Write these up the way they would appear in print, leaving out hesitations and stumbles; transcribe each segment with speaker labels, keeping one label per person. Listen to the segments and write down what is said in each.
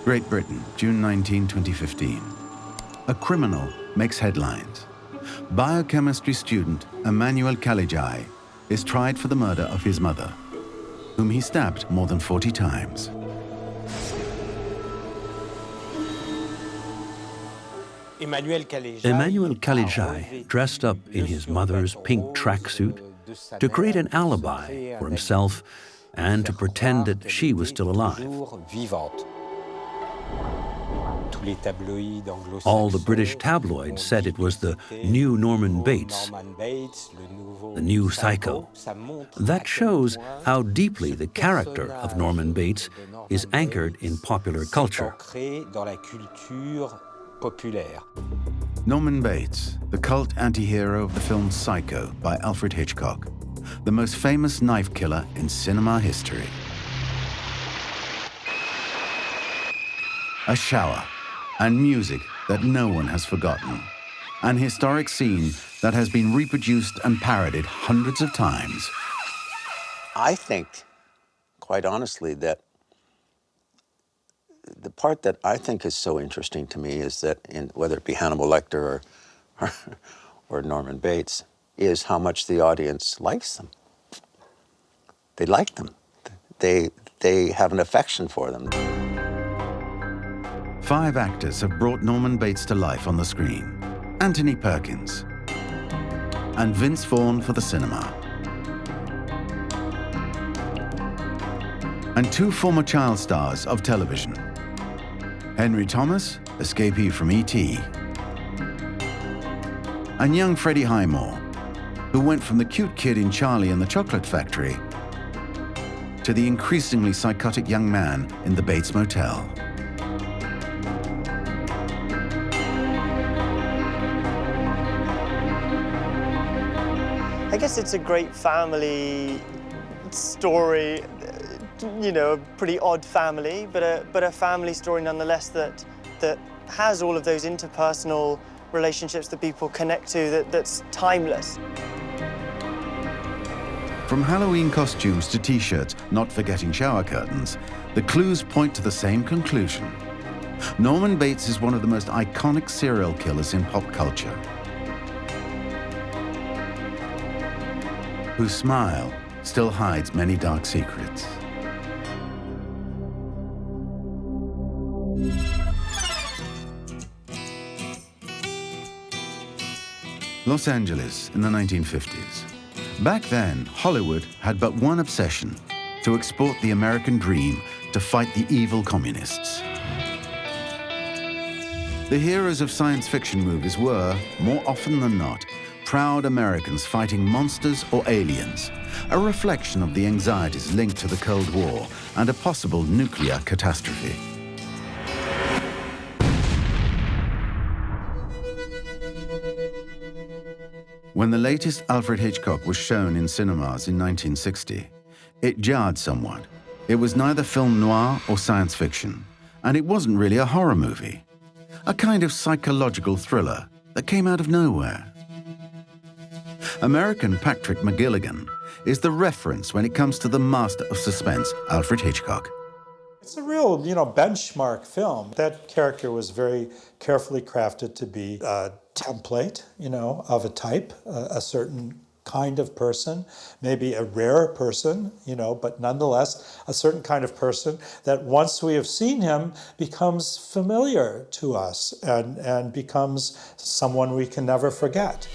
Speaker 1: Great Britain, June 19, 2015. A criminal makes headlines. Biochemistry student Emmanuel Caligari is tried for the murder of his mother, whom he stabbed more than 40 times.
Speaker 2: Emmanuel Caligari dressed up in his mother's pink tracksuit to create an alibi for himself and to pretend that she was still alive. All the British tabloids said it was the new Norman Bates, the new psycho. That shows how deeply the character of Norman Bates is anchored in popular culture.
Speaker 1: Norman Bates, the cult anti-hero of the film Psycho by Alfred Hitchcock, the most famous knife killer in cinema history. A shower and music that no one has forgotten. An historic scene that has been reproduced and parodied hundreds of times.
Speaker 3: I think, quite honestly, that the part that I think is so interesting to me is that, whether it be Hannibal Lecter or Norman Bates, is how much the audience likes them. They like them. They have an affection for them.
Speaker 1: 5 actors have brought Norman Bates to life on the screen. Anthony Perkins and Vince Vaughn for the cinema. And 2 former child stars of television. Henry Thomas, escapee from E.T., and young Freddie Highmore, who went from the cute kid in Charlie and the Chocolate Factory to the increasingly psychotic young man in the Bates Motel.
Speaker 4: I guess it's a great family story, you know, a pretty odd family, but a family story nonetheless that has all of those interpersonal relationships that people connect to, that's timeless.
Speaker 1: From Halloween costumes to t-shirts, not forgetting shower curtains, the clues point to the same conclusion. Norman Bates is one of the most iconic serial killers in pop culture, whose smile still hides many dark secrets. Los Angeles in the 1950s. Back then, Hollywood had but one obsession: to export the American dream to fight the evil communists. The heroes of science fiction movies were, more often than not, proud Americans fighting monsters or aliens, a reflection of the anxieties linked to the Cold War and a possible nuclear catastrophe. When the latest Alfred Hitchcock was shown in cinemas in 1960, it jarred somewhat. It was neither film noir or science fiction, and it wasn't really a horror movie. A kind of psychological thriller that came out of nowhere. American Patrick McGilligan is the reference when it comes to the master of suspense, Alfred Hitchcock.
Speaker 5: It's a real, benchmark film. That character was very carefully crafted to be a template, of a type, a certain kind of person, maybe a rare person, but nonetheless a certain kind of person that once we have seen him becomes familiar to us and becomes someone we can never forget.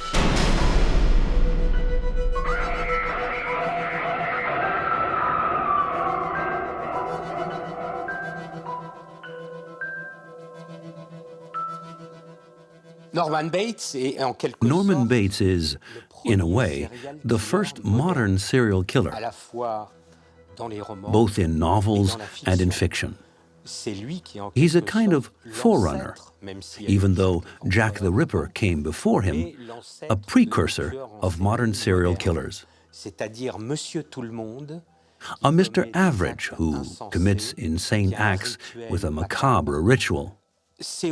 Speaker 2: Norman Bates is, in a way, the first modern serial killer, both in novels and in fiction. He's a kind of forerunner, even though Jack the Ripper came before him, a precursor of modern serial killers. A Mr. Average who commits insane acts with a macabre ritual. It's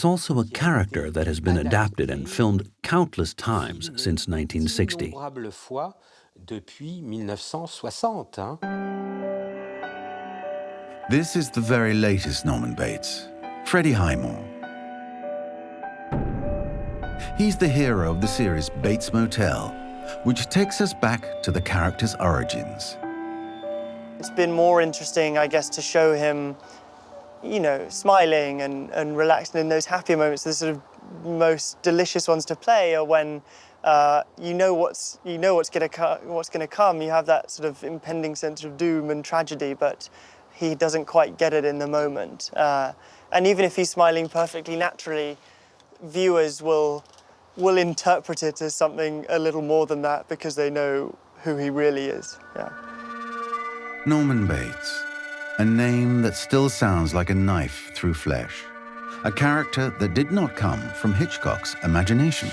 Speaker 2: also a character that has been adapted and filmed countless times since 1960.
Speaker 1: This is the very latest Norman Bates, Freddie Highmore. He's the hero of the series Bates Motel, which takes us back to the character's origins.
Speaker 4: It's been more interesting, I guess, to show him, you know, smiling and relaxing in those happier moments. The sort of most delicious ones to play are when you know what's going to come. You have that sort of impending sense of doom and tragedy, but he doesn't quite get it in the moment. And even if he's smiling perfectly naturally, viewers will interpret it as something a little more than that because they know who he really is. Yeah.
Speaker 1: Norman Bates, a name that still sounds like a knife through flesh. A character that did not come from Hitchcock's imagination.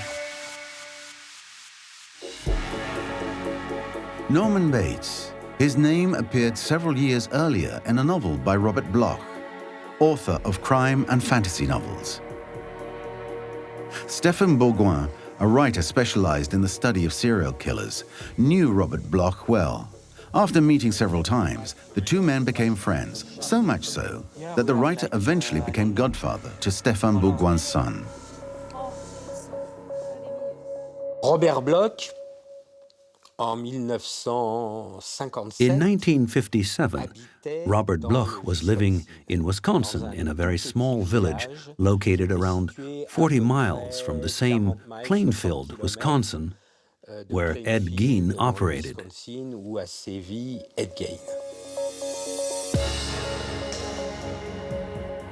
Speaker 1: Norman Bates. His name appeared several years earlier in a novel by Robert Bloch, author of crime and fantasy novels. Stéphane Bourgoin, a writer specialized in the study of serial killers, knew Robert Bloch well. After meeting several times, the two men became friends, so much so that the writer eventually became godfather to Stéphane Bourgoin's son.
Speaker 6: Robert Bloch, in
Speaker 2: 1957, Robert Bloch was living in Wisconsin in a very small village located around 40 miles from the same plain-filled Wisconsin where Ed Gein operated.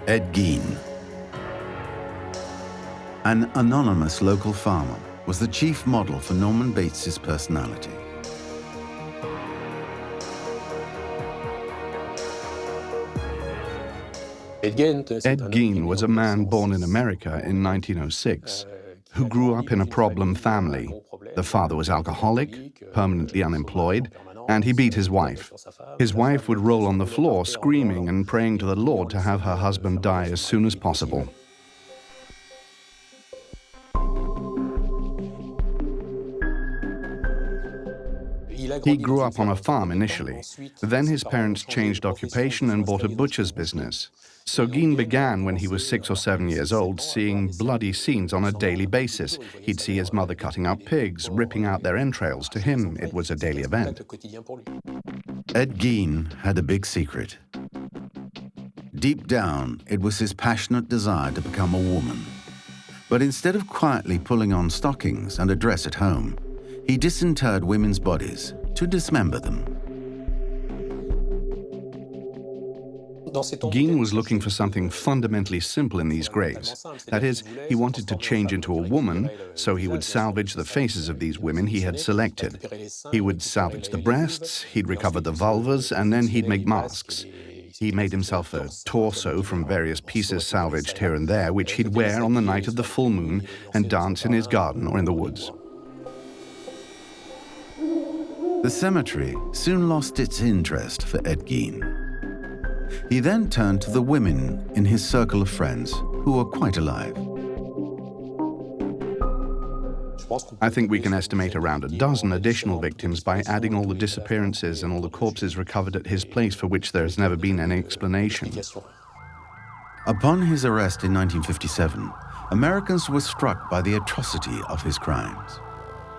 Speaker 1: Ed Gein, an anonymous local farmer, was the chief model for Norman Bates's personality.
Speaker 7: Ed Gein was a man born in America in 1906 who grew up in a problem family. The father was alcoholic, permanently unemployed, and he beat his wife. His wife would roll on the floor screaming and praying to the Lord to have her husband die as soon as possible. He grew up on a farm initially. Then his parents changed occupation and bought a butcher's business. So Gein began when he was 6 or 7 years old, seeing bloody scenes on a daily basis. He'd see his mother cutting up pigs, ripping out their entrails. To him, it was a daily event.
Speaker 1: Ed Gein had a big secret. Deep down, it was his passionate desire to become a woman. But instead of quietly pulling on stockings and a dress at home, he disinterred women's bodies to dismember them.
Speaker 7: Gein was looking for something fundamentally simple in these graves. That is, he wanted to change into a woman, so he would salvage the faces of these women he had selected. He would salvage the breasts, he'd recover the vulvas, and then he'd make masks. He made himself a torso from various pieces salvaged here and there, which he'd wear on the night of the full moon and dance in his garden or in the woods.
Speaker 1: The cemetery soon lost its interest for Ed Gein. He then turned to the women in his circle of friends who were quite alive.
Speaker 7: I think we can estimate around a dozen additional victims by adding all the disappearances and all the corpses recovered at his place for which there has never been any explanation.
Speaker 1: Upon his arrest in 1957, Americans were struck by the atrocity of his crimes.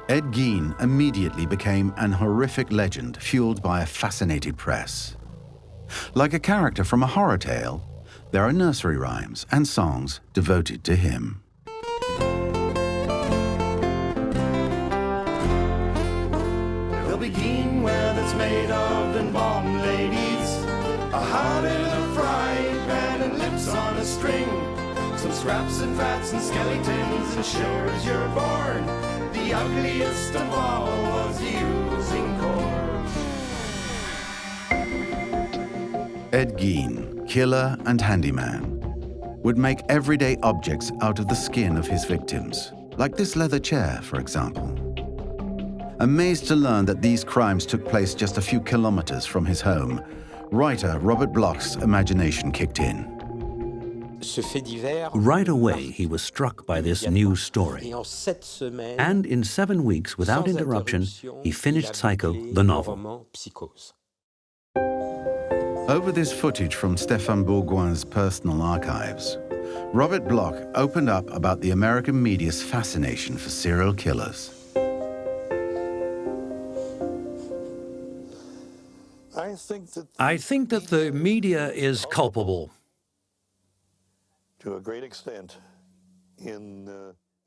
Speaker 1: Ed Gein immediately became an horrific legend fueled by a fascinated press. Like a character from a horror tale, there are nursery rhymes and songs devoted to him.
Speaker 8: There'll be Gein-ware that's made of embalmed ladies, a heart in a frying pan and lips on a string, some scraps and fats and skeletons, and sure as you're born, the ugliest of all was the oozing core.
Speaker 1: Ed Gein, killer and handyman, would make everyday objects out of the skin of his victims, like this leather chair, for example. Amazed to learn that these crimes took place just a few kilometers from his home, writer Robert Bloch's imagination kicked in.
Speaker 2: Right away, he was struck by this new story. And in 7 weeks, without interruption, he finished Psycho, the novel.
Speaker 1: Over this footage from Stéphane Bourgoin's personal archives, Robert Bloch opened up about the American media's fascination for serial killers.
Speaker 2: I think that the media is culpable.
Speaker 8: To a great extent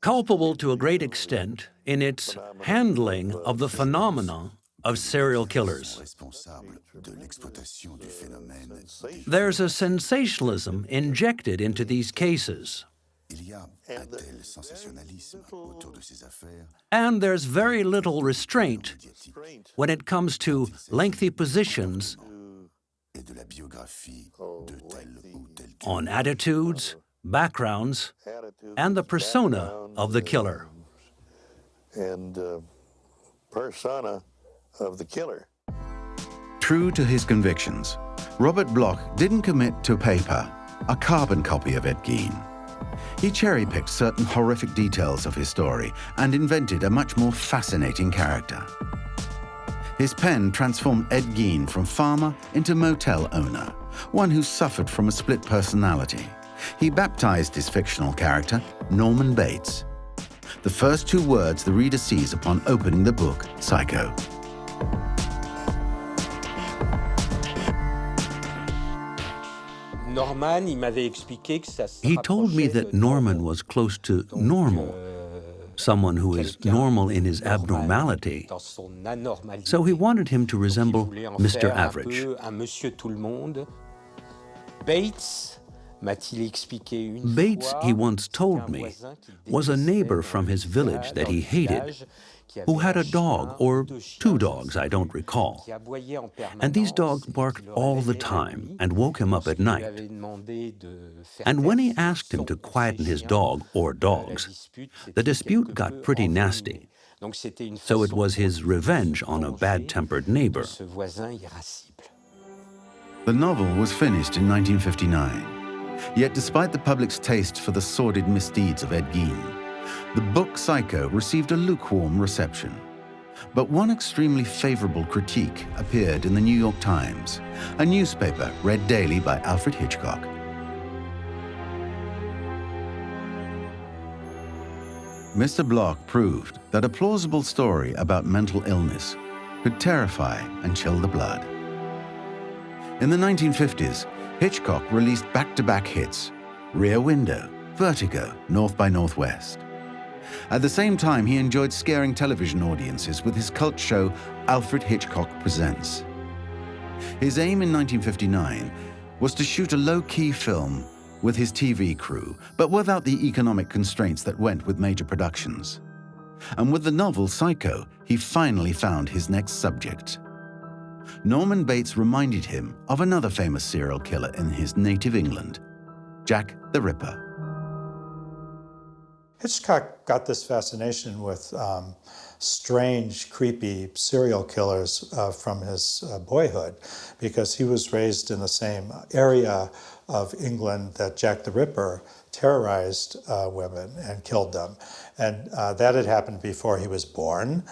Speaker 2: Culpable to a great extent in its handling of the phenomenon of serial killers. There's a sensationalism injected into these cases. And there's very little restraint when it comes to lengthy positions on attitudes, backgrounds, and the persona of the killer.
Speaker 8: Persona of the killer.
Speaker 1: True to his convictions, Robert Bloch didn't commit to paper, a carbon copy of Ed Gein. He cherry-picked certain horrific details of his story and invented a much more fascinating character. His pen transformed Ed Gein from farmer into motel owner, one who suffered from a split personality. He baptized his fictional character Norman Bates, the first two words the reader sees upon opening the book, Psycho.
Speaker 2: He told me that Norman was close to normal, someone who is normal in his abnormality. So he wanted him to resemble Mr. Average. Bates, he once told me, was a neighbor from his village that he hated, who had a dog, or two dogs, I don't recall. And these dogs barked all the time and woke him up at night. And when he asked him to quieten his dog, or dogs, the dispute got pretty nasty. So it was his revenge on a bad-tempered neighbor.
Speaker 1: The novel was finished in 1959. Yet despite the public's taste for the sordid misdeeds of Ed Gein, the book Psycho received a lukewarm reception. But one extremely favorable critique appeared in the New York Times, a newspaper read daily by Alfred Hitchcock. Mr. Bloch proved that a plausible story about mental illness could terrify and chill the blood. In the 1950s, Hitchcock released back-to-back hits, Rear Window, Vertigo, North by Northwest. At the same time, he enjoyed scaring television audiences with his cult show Alfred Hitchcock Presents. His aim in 1959 was to shoot a low-key film with his TV crew, but without the economic constraints that went with major productions. And with the novel Psycho, he finally found his next subject. Norman Bates reminded him of another famous serial killer in his native England, Jack the Ripper.
Speaker 5: Hitchcock got this fascination with strange, creepy serial killers from his boyhood, because he was raised in the same area of England that Jack the Ripper terrorized women and killed them. And that had happened before he was born.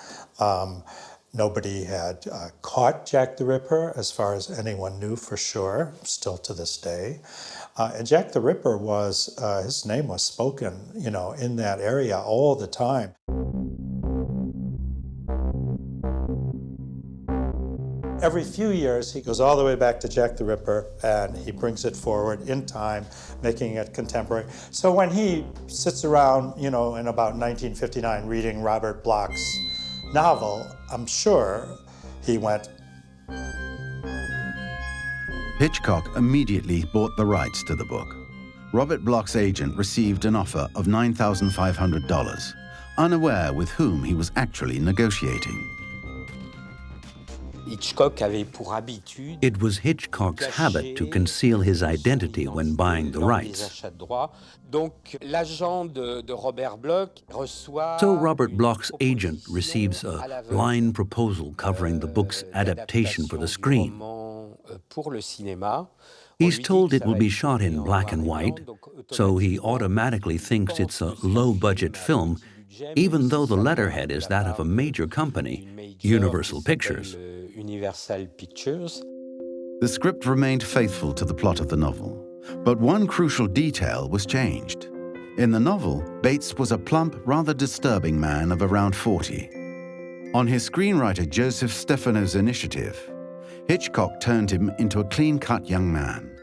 Speaker 5: Nobody had caught Jack the Ripper, as far as anyone knew for sure, still to this day. And Jack the Ripper was, his name was spoken, in that area all the time. Every few years, he goes all the way back to Jack the Ripper, and he brings it forward in time, making it contemporary. So when he sits around, in about 1959, reading Robert Bloch's novel, I'm sure he went.
Speaker 1: Hitchcock immediately bought the rights to the book. Robert Bloch's agent received an offer of $9,500, unaware with whom he was actually negotiating.
Speaker 2: It was Hitchcock's habit to conceal his identity when buying the rights. So Robert Bloch's agent receives a line proposal covering the book's adaptation for the screen. He's told it will be shot in black and white, so he automatically thinks it's a low-budget film, even though the letterhead is that of a major company, Universal Pictures.
Speaker 1: The script remained faithful to the plot of the novel, but one crucial detail was changed. In the novel, Bates was a plump, rather disturbing man of around 40. On his screenwriter Joseph Stefano's initiative, Hitchcock turned him into a clean-cut young man,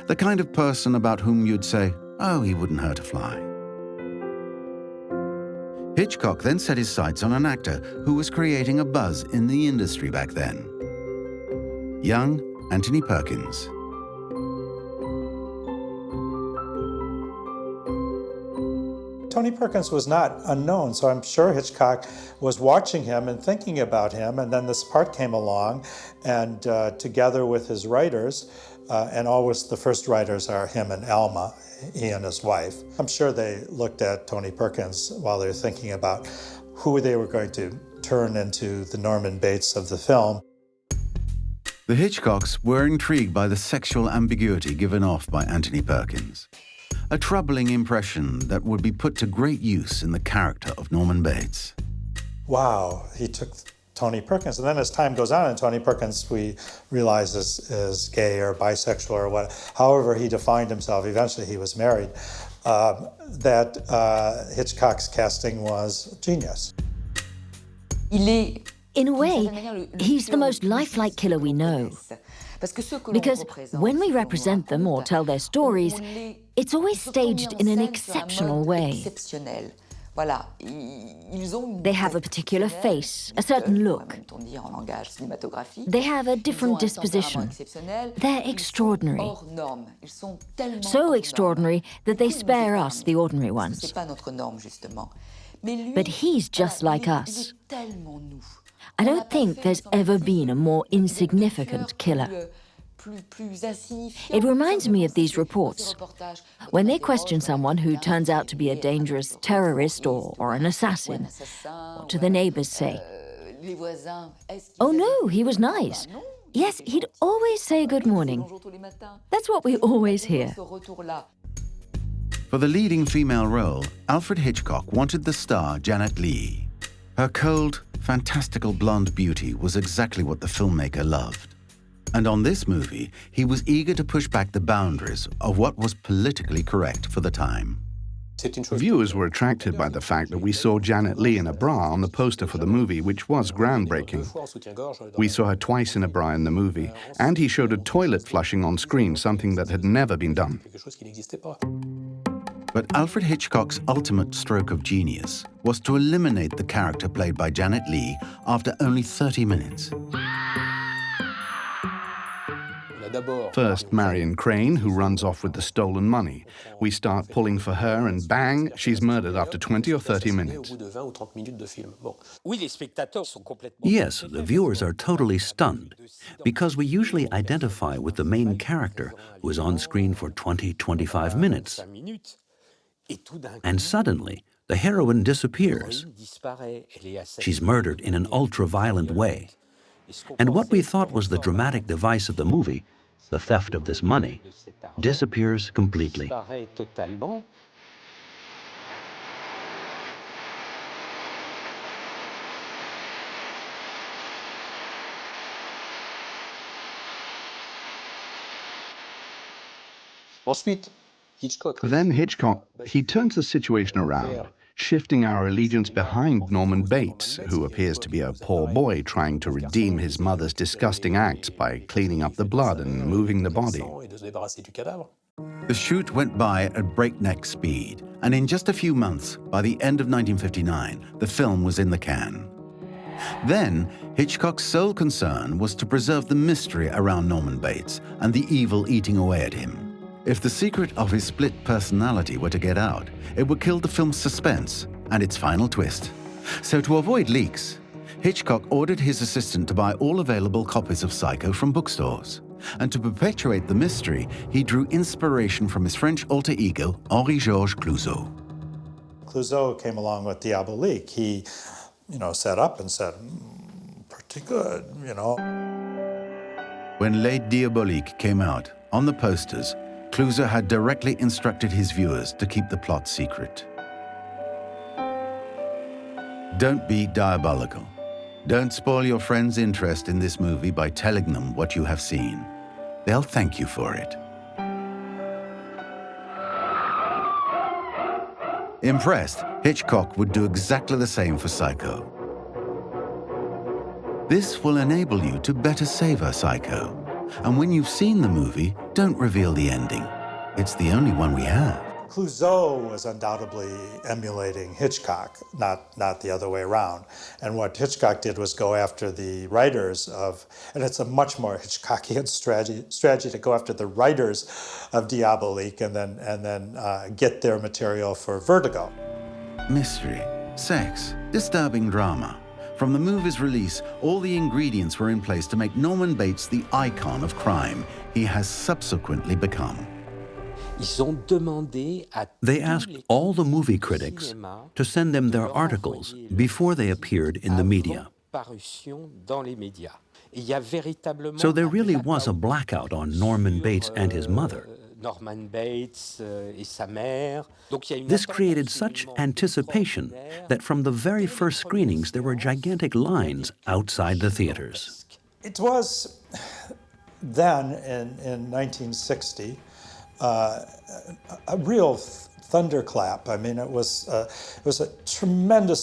Speaker 1: the kind of person about whom you'd say, oh, he wouldn't hurt a fly. Hitchcock then set his sights on an actor who was creating a buzz in the industry back then. Young Anthony Perkins.
Speaker 5: Tony Perkins was not unknown, so I'm sure Hitchcock was watching him and thinking about him, and then this part came along, and together with his writers, and always the first writers are him and Alma, he and his wife. I'm sure they looked at Tony Perkins while they were thinking about who they were going to turn into the Norman Bates of the film.
Speaker 1: The Hitchcocks were intrigued by the sexual ambiguity given off by Anthony Perkins, a troubling impression that would be put to great use in the character of Norman Bates.
Speaker 5: Wow, he took Tony Perkins, and then as time goes on, and Tony Perkins we realize is gay or bisexual or what, however he defined himself, eventually he was married, that Hitchcock's casting was genius.
Speaker 9: In a way, he's the most lifelike killer we know. Because when we represent them or tell their stories, it's always staged in an exceptional way. They have a particular face, a certain look. They have a different disposition. They're extraordinary. So extraordinary that they spare us, the ordinary ones. But he's just like us. I don't think there's ever been a more insignificant killer. It reminds me of these reports. When they question someone who turns out to be a dangerous terrorist or an assassin, what do the neighbors say? Oh no, he was nice. Yes, he'd always say good morning. That's what we always hear.
Speaker 1: For the leading female role, Alfred Hitchcock wanted the star Janet Leigh. Her cold, fantastical blonde beauty was exactly what the filmmaker loved. And on this movie, he was eager to push back the boundaries of what was politically correct for the time.
Speaker 7: Viewers were attracted by the fact that we saw Janet Leigh in a bra on the poster for the movie, which was groundbreaking. We saw her twice in a bra in the movie, and he showed a toilet flushing on screen, something that had never been done.
Speaker 1: But Alfred Hitchcock's ultimate stroke of genius was to eliminate the character played by Janet Leigh after only 30 minutes.
Speaker 7: First, Marion Crane, who runs off with the stolen money. We start pulling for her, and bang, she's murdered after 20 or 30 minutes.
Speaker 2: Yes, the viewers are totally stunned, because we usually identify with the main character who is on screen for 20-25 minutes. And suddenly, the heroine disappears. She's murdered in an ultra-violent way. And what we thought was the dramatic device of the movie, the theft of this money, disappears completely.
Speaker 7: Then Hitchcock, he turns the situation around, shifting our allegiance behind Norman Bates, who appears to be a poor boy trying to redeem his mother's disgusting acts by cleaning up the blood and moving the body.
Speaker 1: The shoot went by at breakneck speed, and in just a few months, by the end of 1959, the film was in the can. Then, Hitchcock's sole concern was to preserve the mystery around Norman Bates and the evil eating away at him. If the secret of his split personality were to get out, it would kill the film's suspense and its final twist. So to avoid leaks, Hitchcock ordered his assistant to buy all available copies of Psycho from bookstores. And to perpetuate the mystery, he drew inspiration from his French alter ego, Henri-Georges Clouzot.
Speaker 5: Clouzot came along with Diabolique. He, set up and said, pretty good,
Speaker 1: When Les Diaboliques came out, on the posters, Clouzot had directly instructed his viewers to keep the plot secret. Don't be diabolical. Don't spoil your friends' interest in this movie by telling them what you have seen. they'll thank you for it. Impressed, Hitchcock would do exactly the same for Psycho. This will enable you to better savor Psycho. And when you've seen the movie, don't reveal the ending. It's the only one we have.
Speaker 5: Clouseau was undoubtedly emulating Hitchcock, not the other way around. And what Hitchcock did was go after the writers of, and it's a much more Hitchcockian strategy to go after the writers of Diabolique and then get their material for Vertigo.
Speaker 1: Mystery, sex, disturbing drama. From the movie's release, all the ingredients were in place to make Norman Bates the icon of crime he has subsequently become.
Speaker 2: They asked all the movie critics to send them their articles before they appeared in the media. So there really was a blackout on Norman Bates and his mother. This created such anticipation that from the very first screenings there were gigantic lines outside the theaters.
Speaker 5: It was then, in 1960, a real thunderclap. I mean, it was a tremendous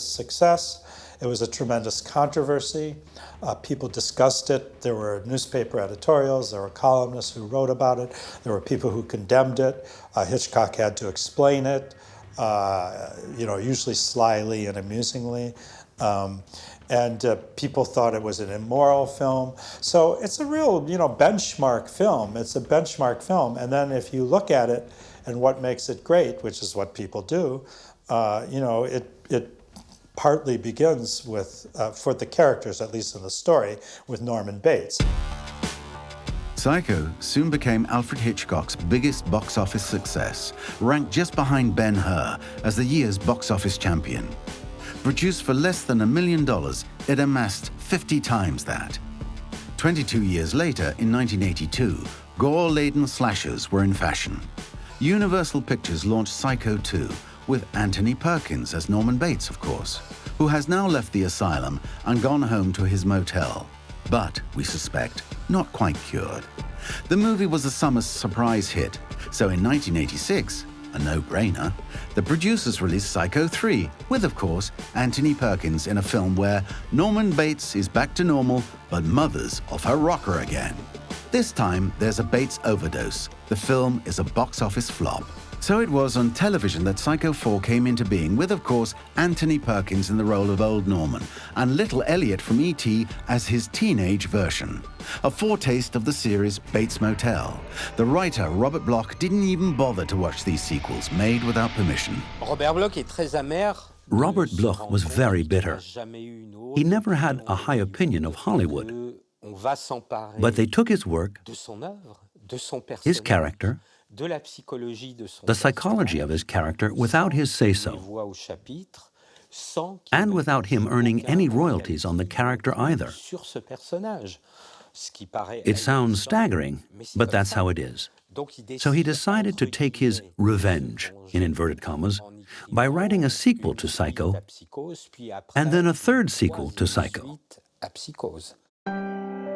Speaker 5: success. It was a tremendous controversy. People discussed it. There were newspaper editorials. There were columnists who wrote about it. There were people who condemned it. Hitchcock had to explain it, usually slyly and amusingly. And people thought it was an immoral film. So it's a real, benchmark film. It's a benchmark film. And then if you look at it and what makes it great, which is what people do, it partly begins with, for the characters, at least in the story, with Norman Bates.
Speaker 1: Psycho soon became Alfred Hitchcock's biggest box office success, ranked just behind Ben-Hur as the year's box office champion. Produced for less than $1 million, it amassed 50 times that. 22 years later, in 1982, gore-laden slashers were in fashion. Universal Pictures launched Psycho 2, with Anthony Perkins as Norman Bates, of course, who has now left the asylum and gone home to his motel. But, we suspect, not quite cured. The movie was a summer surprise hit, so in 1986, a no-brainer, the producers released Psycho 3, with, of course, Anthony Perkins in a film where Norman Bates is back to normal, but mother's off her rocker again. This time, there's a Bates overdose. The film is a box office flop. So it was on television that Psycho 4 came into being, with, of course, Anthony Perkins in the role of Old Norman, and little Elliot from E.T. as his teenage version. A foretaste of the series Bates Motel. The writer, Robert Bloch, didn't even bother to watch these sequels, made without permission.
Speaker 2: Robert Bloch was very bitter. He never had a high opinion of Hollywood. But they took his work, his character, the psychology of his character without his say-so, and without him earning any royalties on the character either. It sounds staggering, but that's how it is. So he decided to take his revenge, in inverted commas, by writing a sequel to Psycho, and then a third sequel to Psycho.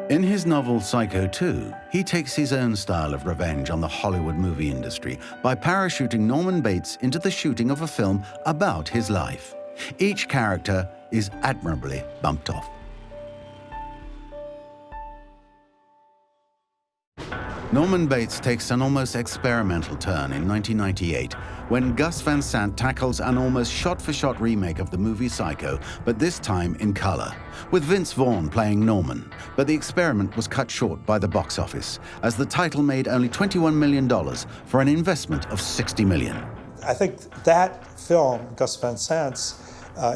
Speaker 1: In his novel Psycho 2, he takes his own style of revenge on the Hollywood movie industry by parachuting Norman Bates into the shooting of a film about his life. Each character is admirably bumped off. Norman Bates takes an almost experimental turn in 1998 when Gus Van Sant tackles an almost shot-for-shot remake of the movie Psycho, but this time in color, with Vince Vaughn playing Norman. But the experiment was cut short by the box office, as the title made only $21 million for an investment of $60 million.
Speaker 5: I think that film, Gus Van Sant's,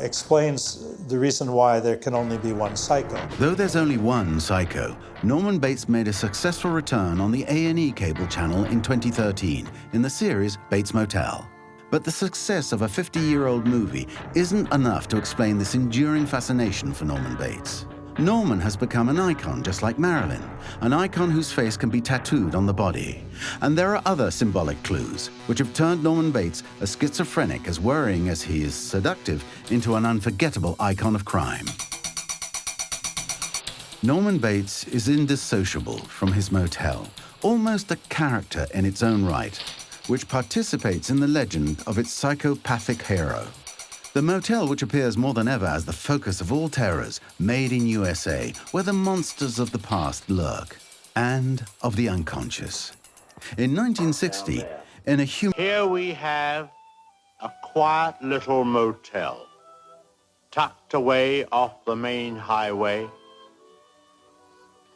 Speaker 5: explains the reason why there can only be one Psycho.
Speaker 1: Though there's only one Psycho, Norman Bates made a successful return on the A&E cable channel in 2013 in the series Bates Motel. But the success of a 50-year-old movie isn't enough to explain this enduring fascination for Norman Bates. Norman has become an icon just like Marilyn, an icon whose face can be tattooed on the body. And there are other symbolic clues, which have turned Norman Bates, as schizophrenic, as worrying as he is seductive, into an unforgettable icon of crime. Norman Bates is indissociable from his motel, almost a character in its own right, which participates in the legend of its psychopathic hero. The motel, which appears more than ever as the focus of all terrors made in USA, where the monsters of the past lurk, and of the unconscious. In 1960, in a
Speaker 10: Here we have a quiet little motel, tucked away off the main highway,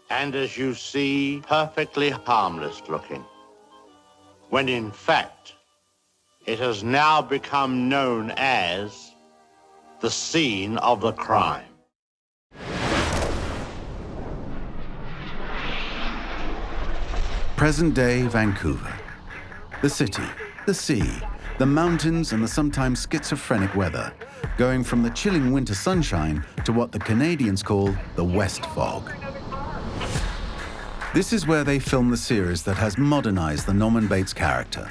Speaker 10: and as you see, perfectly harmless looking, when in fact, it has now become known as the scene of the crime.
Speaker 1: Present-day Vancouver. The city, the sea, the mountains and the sometimes schizophrenic weather, going from the chilling winter sunshine to what the Canadians call the West Fog. This is where they filmed the series that has modernized the Norman Bates character.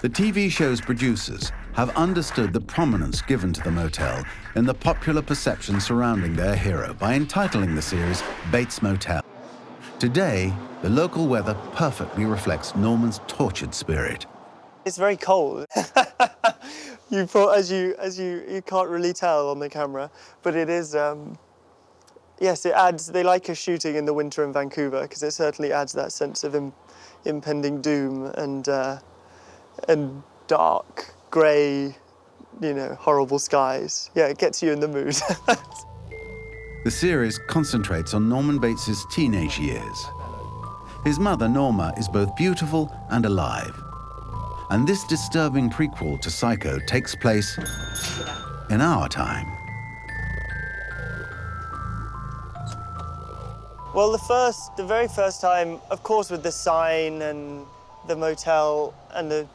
Speaker 1: The TV show's producers have understood the prominence given to the motel in the popular perception surrounding their hero by entitling the series Bates Motel. Today, the local weather perfectly reflects Norman's tortured spirit.
Speaker 4: It's very cold. You can't really tell on the camera, but it is. Yes, it adds. They like us shooting in the winter in Vancouver because it certainly adds that sense of impending doom and dark, grey, horrible skies. Yeah, it gets you in the mood.
Speaker 1: The series concentrates on Norman Bates's teenage years. His mother, Norma, is both beautiful and alive. And this disturbing prequel to Psycho takes place in our time.
Speaker 4: Well, the very first time, of course, with the sign and the motel and the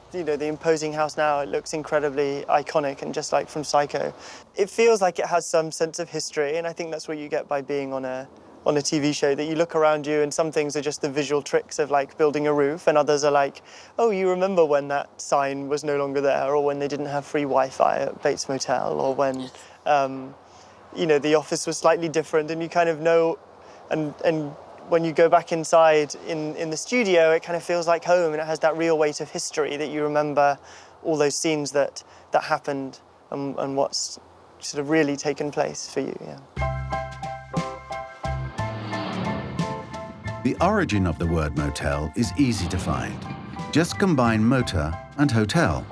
Speaker 4: imposing house now, it looks incredibly iconic and just like from Psycho. It feels like it has some sense of history, and I think that's what you get by being on a TV show, that you look around you and some things are just the visual tricks of like building a roof, and others are like, oh, you remember when that sign was no longer there, or when they didn't have free Wi-Fi at Bates Motel, or when the office was slightly different, and you kind of know, and when you go back inside in the studio, it kind of feels like home, and it has that real weight of history that you remember all those scenes that happened and what's sort of really taken place for you. Yeah.
Speaker 1: The origin of the word motel is easy to find. Just combine motor and hotel.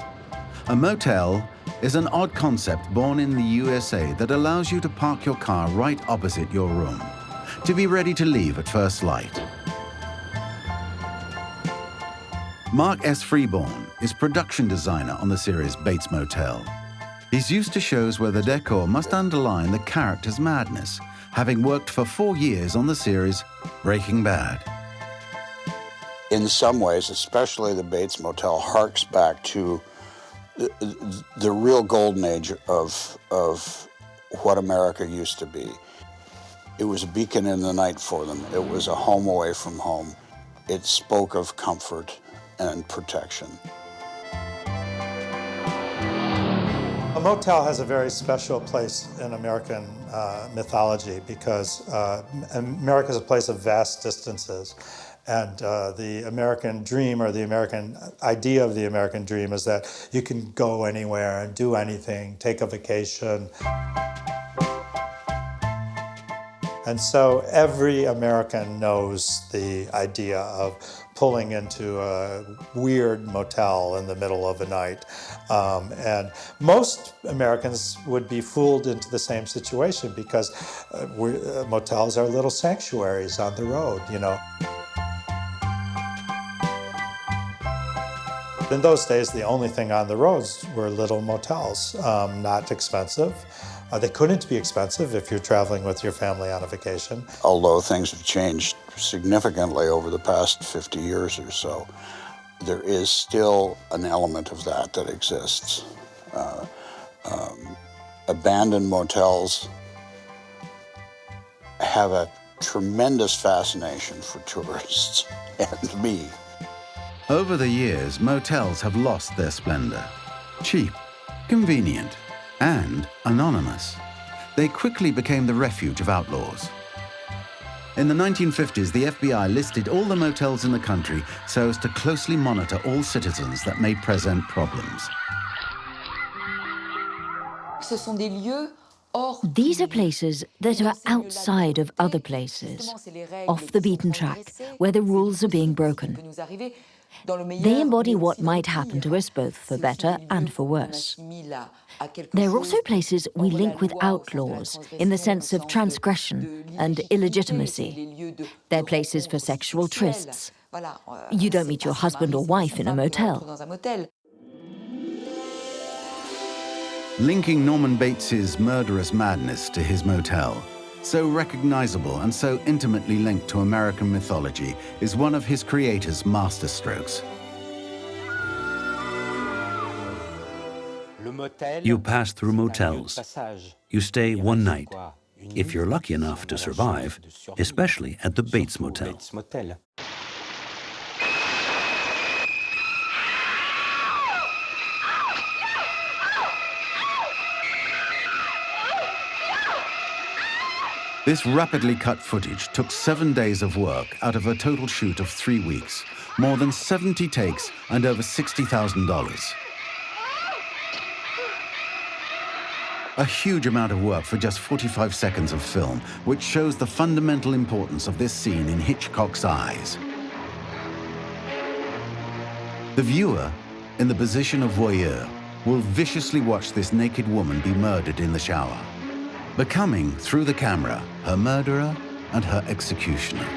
Speaker 1: A motel is an odd concept born in the USA that allows you to park your car right opposite your room, to be ready to leave at first light. Mark S. Freeborn is production designer on the series Bates Motel. He's used to shows where the decor must underline the character's madness, having worked for 4 years on the series Breaking Bad.
Speaker 11: In some ways, especially the Bates Motel, harks back to the real golden age of what America used to be. It was a beacon in the night for them. It was a home away from home. It spoke of comfort and protection.
Speaker 5: A motel has a very special place in American mythology because America is a place of vast distances. And the American dream, or the American idea of the American dream, is that you can go anywhere and do anything, take a vacation. And so every American knows the idea of pulling into a weird motel in the middle of the night. And most Americans would be fooled into the same situation because motels are little sanctuaries on the road, In those days, the only thing on the roads were little motels, not expensive. They couldn't be expensive if you're traveling with your family on a vacation.
Speaker 11: Although things have changed significantly over the past 50 years or so, there is still an element of that exists. Abandoned motels have a tremendous fascination for tourists and me.
Speaker 1: Over the years, motels have lost their splendor. Cheap, convenient, and anonymous. They quickly became the refuge of outlaws. In the 1950s, the FBI listed all the motels in the country so as to closely monitor all citizens that may present problems.
Speaker 9: These are places that are outside of other places, off the beaten track, where the rules are being broken. They embody what might happen to us both for better and for worse. They're also places we link with outlaws in the sense of transgression and illegitimacy. They're places for sexual trysts. You don't meet your husband or wife in a motel.
Speaker 1: Linking Norman Bates's murderous madness to his motel, so recognizable and so intimately linked to American mythology, is one of his creator's masterstrokes.
Speaker 2: You pass through motels. You stay one night, if you're lucky enough to survive, especially at the Bates Motel.
Speaker 1: This rapidly cut footage took 7 days of work out of a total shoot of 3 weeks, more than 70 takes and over $60,000. A huge amount of work for just 45 seconds of film, which shows the fundamental importance of this scene in Hitchcock's eyes. The viewer, in the position of voyeur, will viciously watch this naked woman be murdered in the shower, becoming, through the camera, her murderer and her executioner.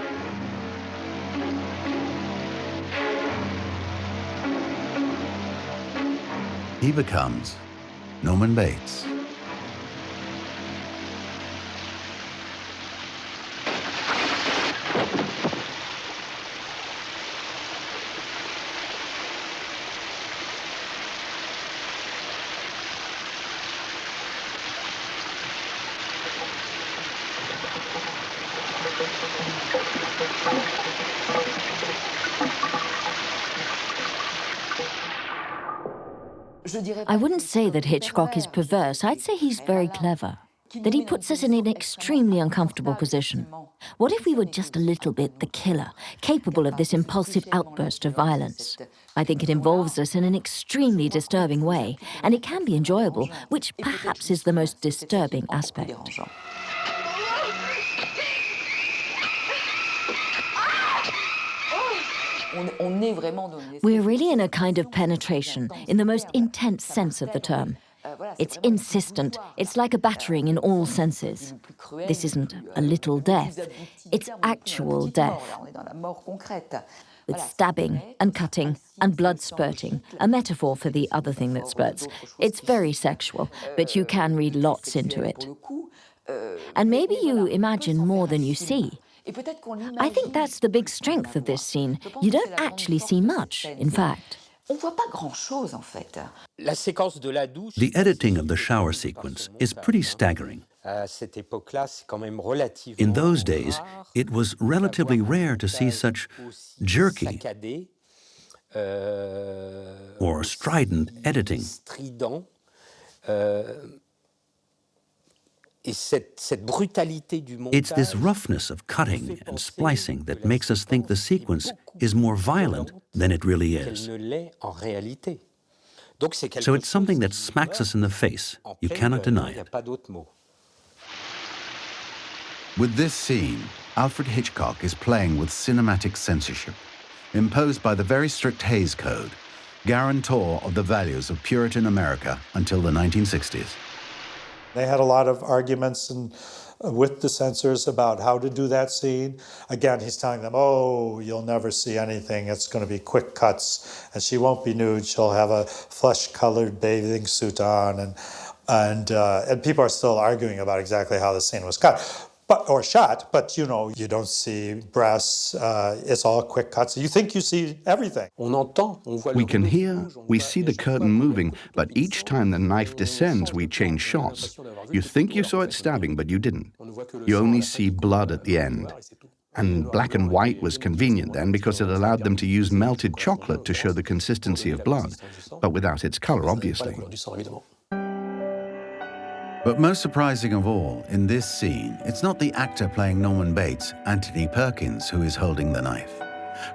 Speaker 1: He becomes Norman Bates.
Speaker 9: I wouldn't say that Hitchcock is perverse. I'd say he's very clever, that he puts us in an extremely uncomfortable position. What if we were just a little bit the killer, capable of this impulsive outburst of violence? I think it involves us in an extremely disturbing way, and it can be enjoyable, which perhaps is the most disturbing aspect. We're really in a kind of penetration, in the most intense sense of the term. It's insistent. It's like a battering in all senses. This isn't a little death. It's actual death. With stabbing and cutting and blood spurting, a metaphor for the other thing that spurts. It's very sexual, but you can read lots into it. And maybe you imagine more than you see. I think that's the big strength of this scene. You don't actually see much, in fact.
Speaker 2: The editing of the shower sequence is pretty staggering. In those days, it was relatively rare to see such jerky or strident editing. It's this roughness of cutting and splicing that makes us think the sequence is more violent than it really is. So it's something that smacks us in the face. You cannot deny it.
Speaker 1: With this scene, Alfred Hitchcock is playing with cinematic censorship, imposed by the very strict Hays Code, guarantor of the values of Puritan America until the 1960s.
Speaker 5: They had a lot of arguments with the censors about how to do that scene. Again, he's telling them, oh, you'll never see anything. It's going to be quick cuts, and she won't be nude. She'll have a flesh-colored bathing suit on, and people are still arguing about exactly how the scene was cut. Or shot, but you know, you don't see breasts, it's all quick cuts. You think you see everything.
Speaker 7: We can hear, we see the curtain moving, but each time the knife descends, we change shots. You think you saw it stabbing, but you didn't. You only see blood at the end. And black and white was convenient then because it allowed them to use melted chocolate to show the consistency of blood, but without its color, obviously.
Speaker 1: But most surprising of all, in this scene, it's not the actor playing Norman Bates, Anthony Perkins, who is holding the knife.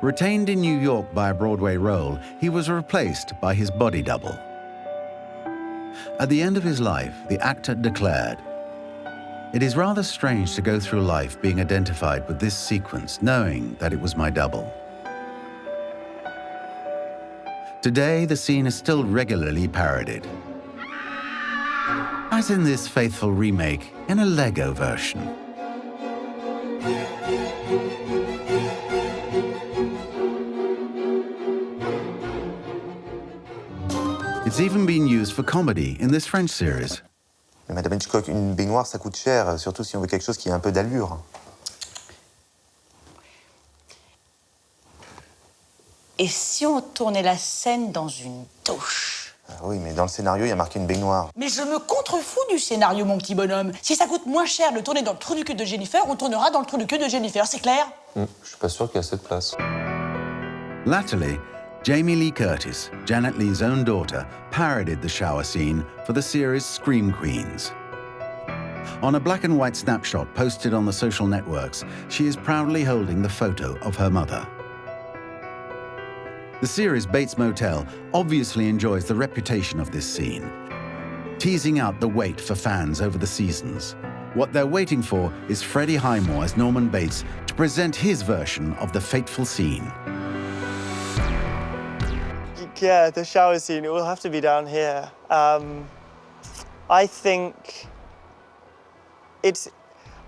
Speaker 1: Retained in New York by a Broadway role, he was replaced by his body double. At the end of his life, the actor declared, "It is rather strange to go through life being identified with this sequence, knowing that it was my double." Today, the scene is still regularly parodied, as in this faithful remake in a Lego version. It's even been used for comedy in this French series.
Speaker 12: Madame Hitchcock, une baignoire, ça coûte cher, surtout si on veut quelque chose qui a un peu d'allure.
Speaker 13: Et si on tournait la scène dans une douche?
Speaker 12: Ah oui, mais dans le scénario, il y a marqué une baignoire.
Speaker 13: Mais je me contrefous du scénario, mon petit bonhomme. Si ça coûte moins cher de tourner dans le trou du cul de Jennifer, on tournera dans le trou du cul de Jennifer, c'est clair?
Speaker 12: Je suis pas sûr qu'il y a assez de place.
Speaker 1: Latterly, Jamie Lee Curtis, Janet Leigh's own daughter, parodied the shower scene for the series Scream Queens. On a black and white snapshot posted on the social networks, she is proudly holding the photo of her mother. The series Bates Motel obviously enjoys the reputation of this scene, teasing out the wait for fans over the seasons. What they're waiting for is Freddie Highmore as Norman Bates to present his version of the fateful scene.
Speaker 4: Yeah, the shower scene, it will have to be down here. I think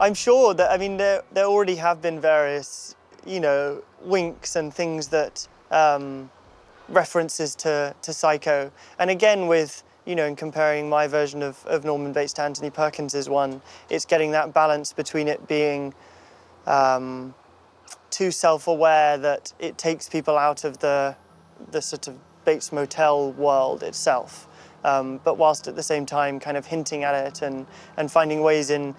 Speaker 4: I'm sure that, I mean, there already have been various, winks and things that, references to Psycho. And again, with, in comparing my version of Norman Bates to Anthony Perkins's one, it's getting that balance between it being too self-aware that it takes people out of the sort of Bates Motel world itself, but whilst at the same time kind of hinting at it and finding ways in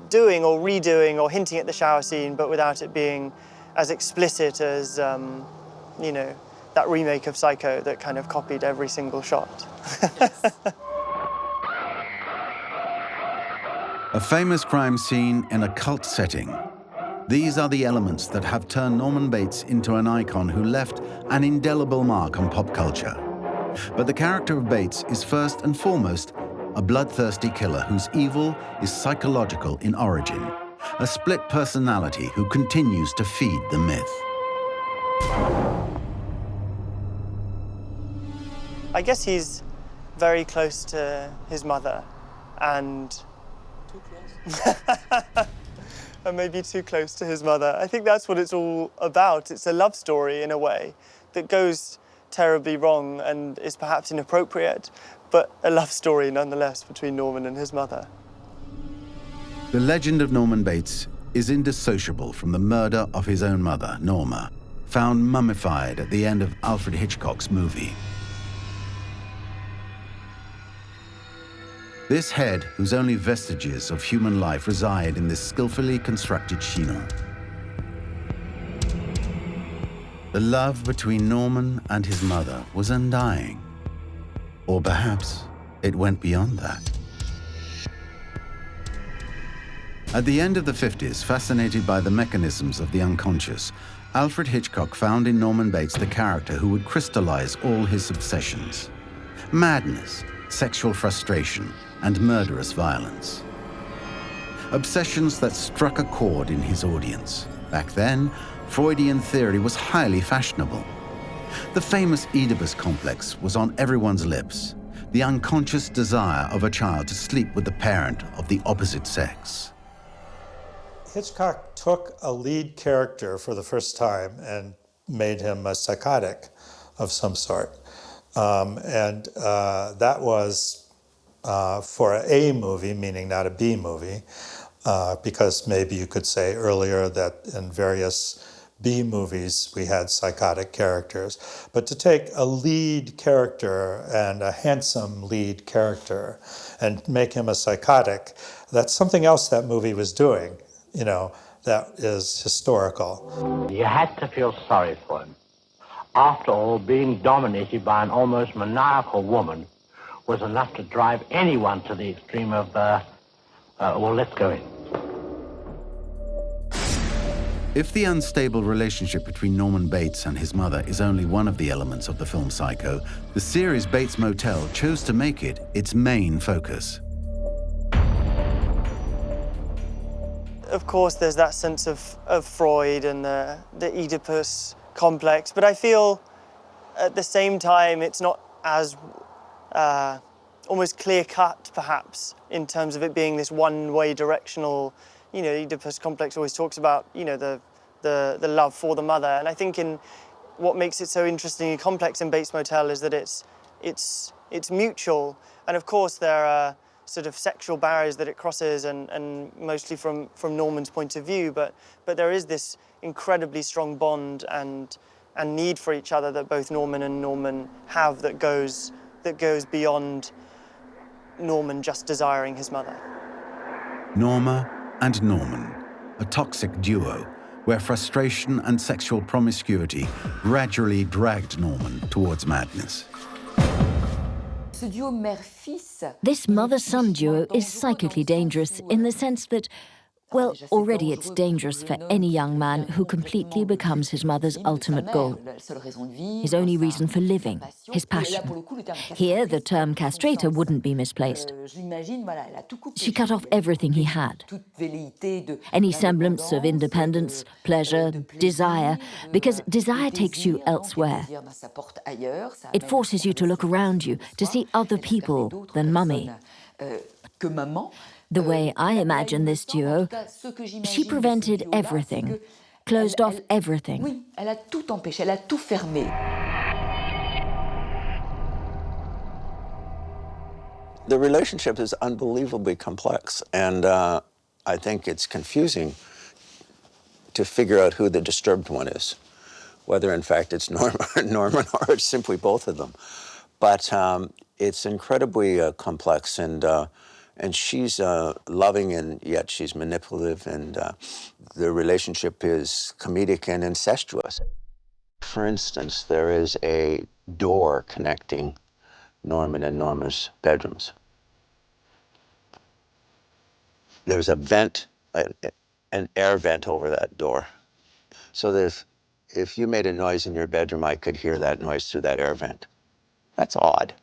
Speaker 4: doing or redoing or hinting at the shower scene, but without it being as explicit as, that remake of Psycho that kind of copied every single shot.
Speaker 1: A famous crime scene in a cult setting. These are the elements that have turned Norman Bates into an icon who left an indelible mark on pop culture. But the character of Bates is first and foremost a bloodthirsty killer whose evil is psychological in origin, a split personality who continues to feed the myth.
Speaker 4: I guess he's very close to his mother, and
Speaker 6: Too close.
Speaker 4: and maybe too close to his mother. I think that's what it's all about. It's a love story in a way that goes terribly wrong and is perhaps inappropriate, but a love story nonetheless between Norman and his mother.
Speaker 1: The legend of Norman Bates is indissociable from the murder of his own mother, Norma, found mummified at the end of Alfred Hitchcock's movie. This head, whose only vestiges of human life reside in this skillfully constructed chinon. The love between Norman and his mother was undying. Or perhaps it went beyond that. At the end of the 50s, fascinated by the mechanisms of the unconscious, Alfred Hitchcock found in Norman Bates the character who would crystallize all his obsessions: madness, sexual frustration, and murderous violence. Obsessions that struck a chord in his audience. Back then, Freudian theory was highly fashionable. The famous Oedipus complex was on everyone's lips, the unconscious desire of a child to sleep with the parent of the opposite sex.
Speaker 5: Hitchcock took a lead character for the first time and made him a psychotic of some sort. That was for an A movie, meaning not a B movie, because maybe you could say earlier that in various B movies we had psychotic characters. But to take a lead character and a handsome lead character and make him a psychotic, that's something else that movie was doing, that is historical.
Speaker 10: You had to feel sorry for him. After all, being dominated by an almost maniacal woman was enough to drive anyone to the extreme of, well, let's go in.
Speaker 1: If the unstable relationship between Norman Bates and his mother is only one of the elements of the film Psycho, the series Bates Motel chose to make it its main focus.
Speaker 4: Of course, there's that sense of Freud and the Oedipus complex, but I feel at the same time it's not as almost clear-cut, perhaps, in terms of it being this one-way directional. You know, Oedipus complex always talks about, you know, the love for the mother, and I think in what makes it so interesting and complex in Bates Motel is that it's mutual, and of course there are sort of sexual barriers that it crosses, and mostly from Norman's point of view, but there is this incredibly strong bond and need for each other that both Norman and Norman have that goes beyond Norman just desiring his mother.
Speaker 1: Norma and Norman, a toxic duo where frustration and sexual promiscuity gradually dragged Norman towards madness.
Speaker 9: This mother-son duo is psychically dangerous in the sense that, well, already it's dangerous for any young man who completely becomes his mother's ultimate goal, his only reason for living, his passion. Here, the term castrator wouldn't be misplaced. She cut off everything he had, any semblance of independence, pleasure, desire, because desire takes you elsewhere. It forces you to look around you, to see other people than Mummy. The way I imagine this duo, she prevented everything, closed off everything.
Speaker 3: The relationship is unbelievably complex, and I think it's confusing to figure out who the disturbed one is, whether in fact it's Norman or it's simply both of them. But it's incredibly complex, and she's loving, and yet she's manipulative, and the relationship is comedic and incestuous. For instance, there is a door connecting Norman and Norma's bedrooms. There's a vent, an air vent over that door. So if you made a noise in your bedroom, I could hear that noise through that air vent. That's odd.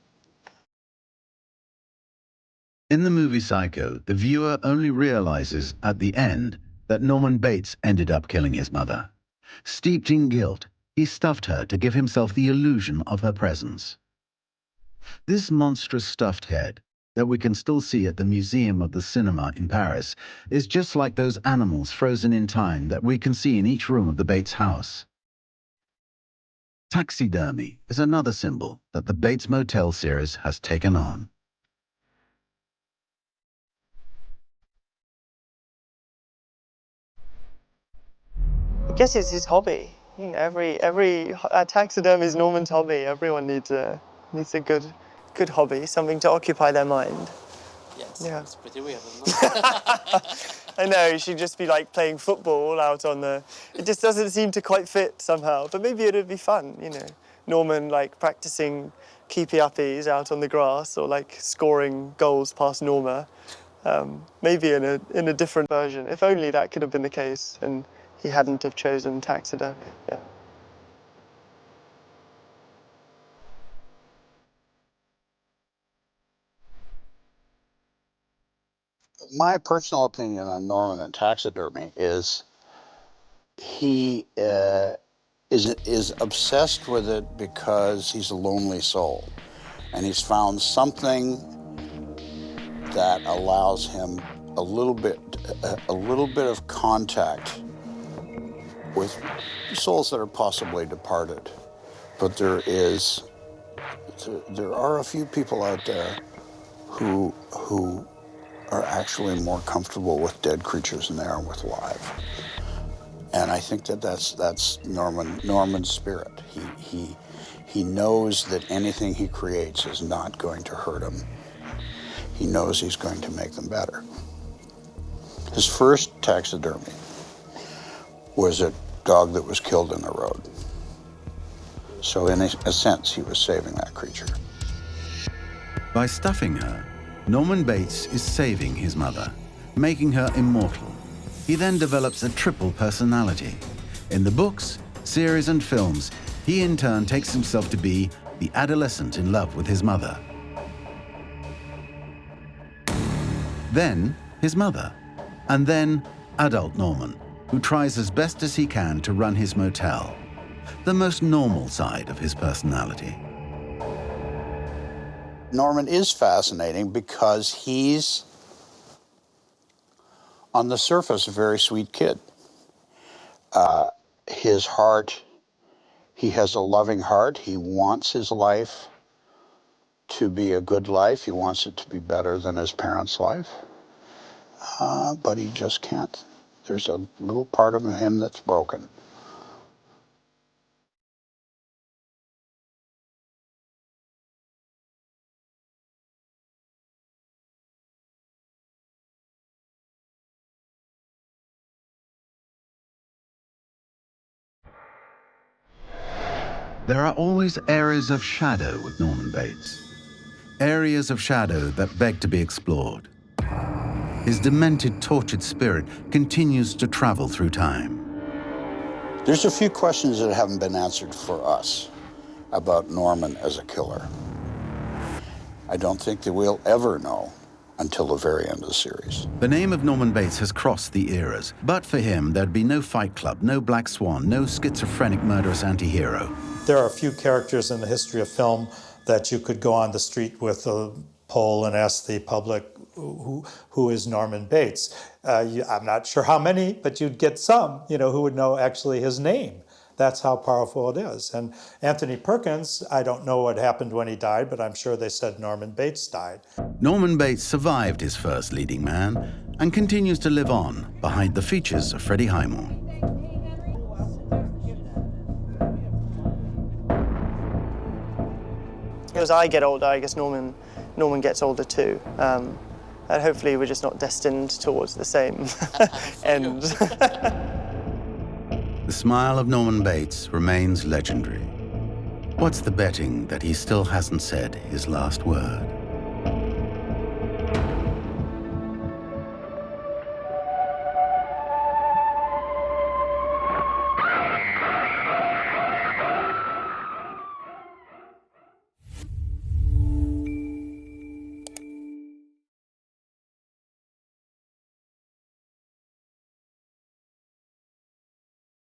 Speaker 1: In the movie Psycho, the viewer only realizes at the end that Norman Bates ended up killing his mother. Steeped in guilt, he stuffed her to give himself the illusion of her presence. This monstrous stuffed head that we can still see at the Museum of the Cinema in Paris is just like those animals frozen in time that we can see in each room of the Bates house. Taxidermy is another symbol that the Bates Motel series has taken on.
Speaker 4: I guess it's his hobby. You know, every taxidermy is Norman's hobby. Everyone needs a good hobby, something to occupy their mind.
Speaker 6: Yes,
Speaker 4: Yeah.
Speaker 6: it's pretty weird, isn't it?
Speaker 4: I know, you should just be like playing football out on the... It just doesn't seem to quite fit somehow, but maybe it'd be fun, you know. Norman like practicing keepy-uppies out on the grass, or like scoring goals past Norma. Maybe in a different version. If only that could have been the case, and he hadn't have chosen taxidermy. Yeah.
Speaker 11: My personal opinion on Norman and taxidermy is he is obsessed with it because he's a lonely soul, and he's found something that allows him a little bit of contact with souls that are possibly departed. But there are a few people out there who are actually more comfortable with dead creatures than they are with live. And I think that's Norman's spirit. He knows that anything he creates is not going to hurt him. He knows he's going to make them better. His first taxidermy was a dog that was killed in the road. So in a sense, he was saving that creature.
Speaker 1: By stuffing her, Norman Bates is saving his mother, making her immortal. He then develops a triple personality. In the books, series and films, he in turn takes himself to be the adolescent in love with his mother. Then his mother, and then adult Norman, who tries as best as he can to run his motel, the most normal side of his personality.
Speaker 11: Norman is fascinating because he's, on the surface, a very sweet kid. His heart, he has a loving heart. He wants his life to be a good life. He wants it to be better than his parents' life. But he just can't. There's a little part of him that's broken.
Speaker 1: There are always areas of shadow with Norman Bates. Areas of shadow that beg to be explored. His demented, tortured spirit continues to travel through time.
Speaker 11: There's a few questions that haven't been answered for us about Norman as a killer. I don't think that we'll ever know until the very end of the series.
Speaker 1: The name of Norman Bates has crossed the eras, but for him, there'd be no Fight Club, no Black Swan, no schizophrenic murderous anti-hero.
Speaker 5: There are a few characters in the history of film that you could go on the street with a poll and ask the public, who is Norman Bates? I'm not sure how many, but you'd get some, who would know actually his name. That's how powerful it is. And Anthony Perkins, I don't know what happened when he died, but I'm sure they said Norman Bates died.
Speaker 1: Norman Bates survived his first leading man and continues to live on behind the features of Freddie Highmore.
Speaker 4: As I get older, I guess Norman gets older too. And hopefully we're just not destined towards the same end.
Speaker 1: The smile of Norman Bates remains legendary. What's the betting that he still hasn't said his last word?